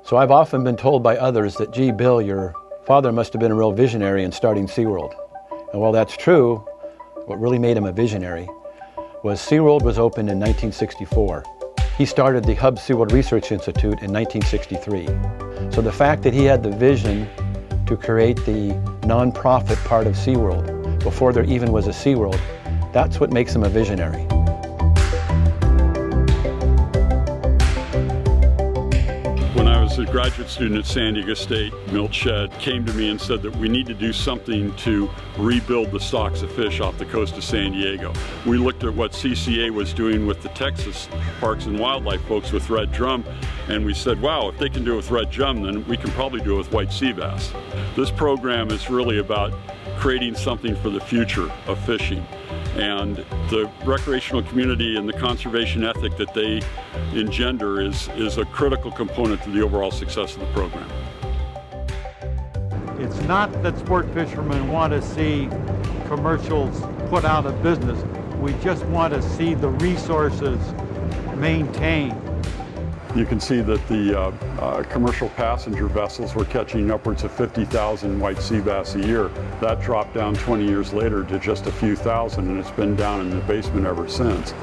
So I've often been told by others that, gee, Bill, your father must have been a real visionary in starting SeaWorld. And while that's true, what really made him a visionary was SeaWorld was opened in 1964. He started the Hub SeaWorld Research Institute in 1963. So the fact that he had the vision to create the nonprofit part of SeaWorld before there even was a SeaWorld, that's what makes him a visionary. When I was a graduate student at San Diego State, Milt Shedd came to me and said that we need to do something to rebuild the stocks of fish off the coast of San Diego. We looked at what CCA was doing with the Texas Parks and Wildlife folks with red drum, and we said, wow, if they can do it with red drum, then we can probably do it with white sea bass. This program is really about creating something for the future of fishing. And the recreational community and the conservation ethic that they engender is a critical component to the overall success of the program. It's not that sport fishermen want to see commercials put out of business. We just want to see the resources maintained. You can see that the commercial passenger vessels were catching upwards of 50,000 white sea bass a year. That dropped down 20 years later to just a few thousand, and it's been down in the basement ever since.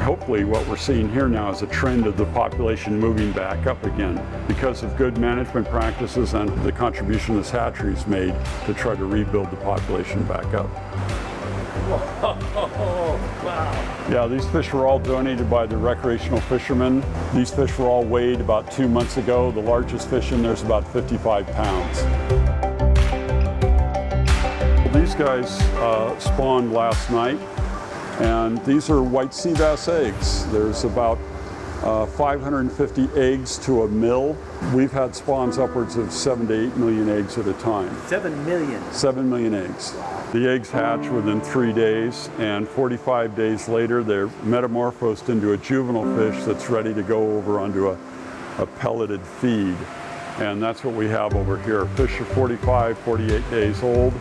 Hopefully what we're seeing here now is a trend of the population moving back up again because of good management practices and the contribution this hatchery's made to try to rebuild the population back up. Wow. Yeah, these fish were all donated by the recreational fishermen. These fish were all weighed about 2 months ago. The largest fish in there is about 55 pounds. These guys spawned last night, and these are white sea bass eggs. There's about 550 eggs to a mill. We've had spawns upwards of 7 to 8 million eggs at a time. 7 million? 7 million eggs. The eggs hatch within 3 days, and 45 days later they're metamorphosed into a juvenile fish that's ready to go over onto a pelleted feed. And that's what we have over here. Fish are 45, 48 days old.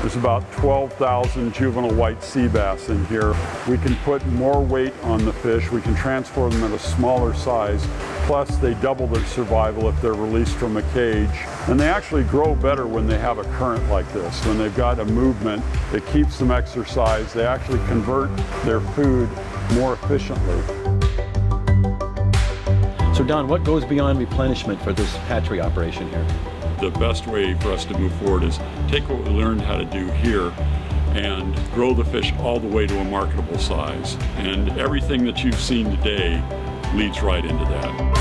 There's about 12,000 juvenile white sea bass in here. We can put more weight on the fish. We can transform them at a smaller size. Plus, they double their survival if they're released from a cage. And they actually grow better when they have a current like this. When they've got a movement that keeps them exercised, they actually convert their food more efficiently. So Don, what goes beyond replenishment for this hatchery operation here? The best way for us to move forward is take what we learned how to do here and grow the fish all the way to a marketable size. And everything that you've seen today leads right into that.